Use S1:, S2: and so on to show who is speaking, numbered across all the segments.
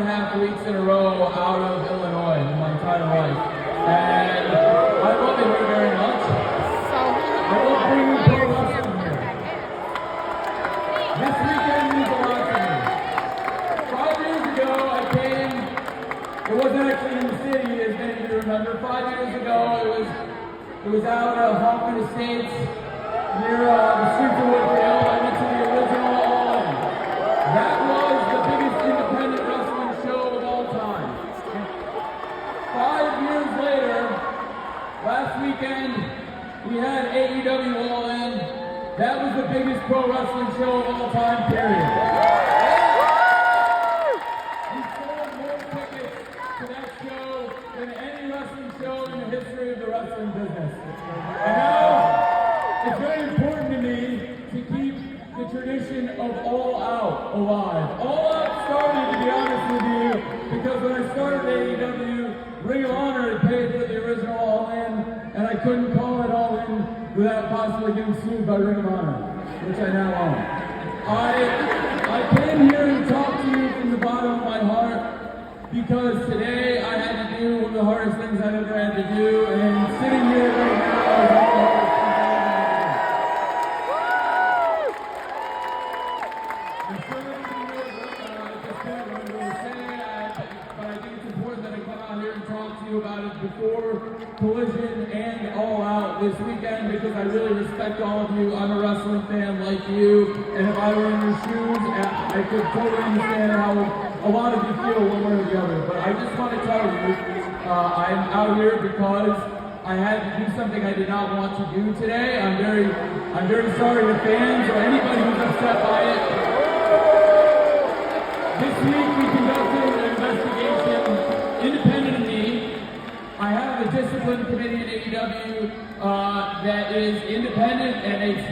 S1: 4.5 weeks in a row out of Illinois in my entire life. And I love it here very much. I love bringing pro wrestling here. This weekend means a lot to me. 5 years ago, I came, it wasn't actually in the city, as many of you remember. 5 years ago, it was out of Hoffman Estates, near the streets of Woodville. I went to the original All In. That was the biggest independent wrestling show of all time. 5 years later, last weekend, we had AEW All In. That was the biggest pro wrestling show of all time, period. We sold more tickets to that show than any wrestling show in the history of the wrestling business. And now, it's very important to me to keep the tradition of All Out alive. All Out started, to be honest with you, because when I started AEW, Ring of Honor had paid for the original All In, and I couldn't call it All In without possibly getting sued by Ring of Honor, which I now own. I came here to talk to you from the bottom of my heart because today I had to do one of the hardest things I've ever had to do, and sitting here right now is one of the hardest things I'm sure everybody knows at this point what I'm going to say, but I think it's important that I come out here and talk to you about it before Collision and All Out this weekend, because I really respect all of you. I'm a wrestling fan like you, and if I were in your shoes, I could totally understand how a lot of you feel one way or the other. But I just want to tell you, I'm out here because I had to do something I did not want to do today. I'm very sorry to fans or anybody who's upset by it. This week we conducted an investigation independent of me. I have a discipline committee at AEW that is independent, and it's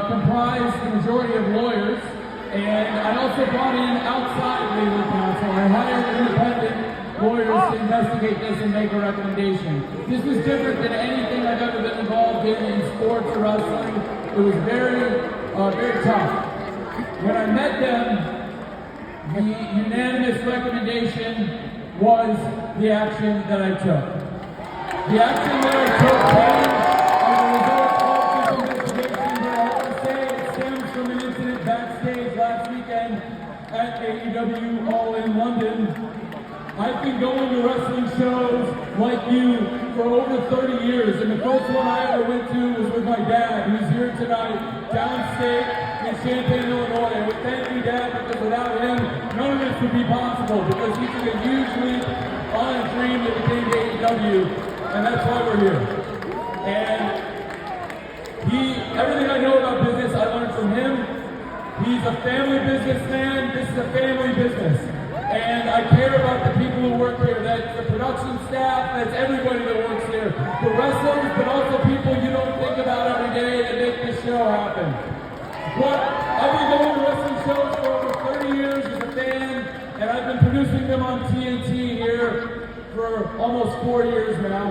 S1: comprised the majority of lawyers. And I also brought in outside legal counsel. I hired independent lawyers to investigate this and make a recommendation. This was different than anything I've ever been involved in sports or wrestling. It was very tough. When I met them, the unanimous recommendation was the action that I took. The action that I took came as a result of this investigation, but I have to say it stems from an incident backstage last weekend at AEW All In London. I've been going to wrestling shows like you for over 30 years, and the first one I ever went to was with my dad, who's here tonight, downstate in Champaign, Illinois. And we thank you, Dad, because without him, none of this would be possible, because he took a huge leap on a dream that became AEW, and that's why we're here. And everything I know about business, I learned from him. He's a family businessman. This is a family business. And I care about the people who work here. That's the production staff, that's everybody that works here. The wrestlers, but also people you don't think about every day that make this show happen. But I've been going to wrestling shows for over 30 years as a fan, and I've been producing them on TNT here for almost 4 years now.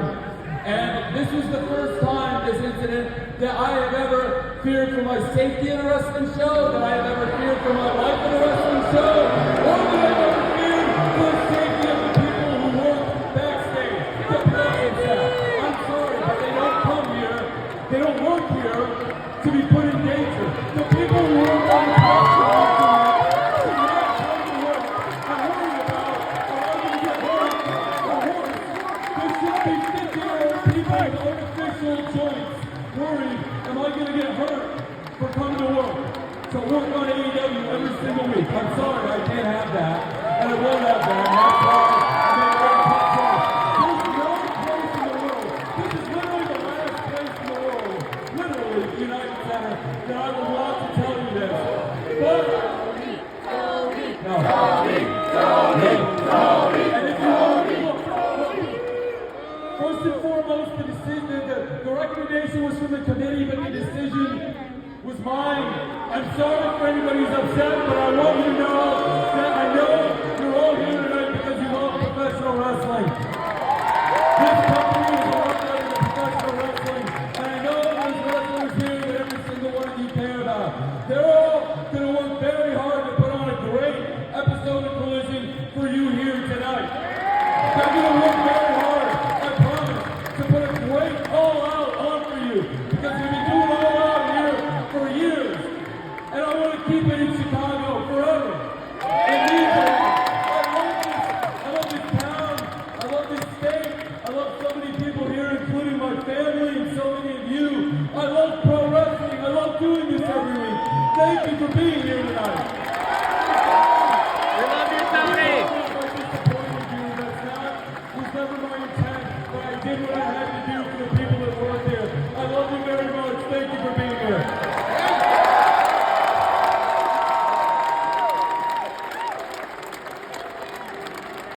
S1: And this was the first time, this incident, that I have ever feared for my safety in a wrestling show, that I have ever feared for my life in a wrestling show, or that I've ever feared for the safety of the people who work backstage, the production staff. I'm sorry, but they don't come here, they don't work here to be put in danger. The people who work on the production should not come to work and worry about, are I going to get hurt or worse? There should be 50-year-old people with artificial joints worried, am I going to get hurt for coming to work? To work on AEW every single week. I'm sorry, I can't have that. And I won't have that. And that's why I'm going to bring it up. There's no place in the world. This is literally the last place in the world, literally the United Center, that I would want to tell you this. But no. And if you want to look, first and foremost, the decision, the recommendation was from the committee, but the decision was mine. I'm sorry for anybody who's upset, but I want you to know that I know you're all here tonight because you love professional wrestling. This company is a lot better than professional wrestling, and I know there's wrestlers here that every single one of you care about. They're all going to work very hard to put on a great episode of Collision for you here. I love pro wrestling. I love doing this every week. Thank you for being here tonight.
S2: We love you, Tony.
S1: I disappointed you. Was never my intent, but I did what I had to do for the people.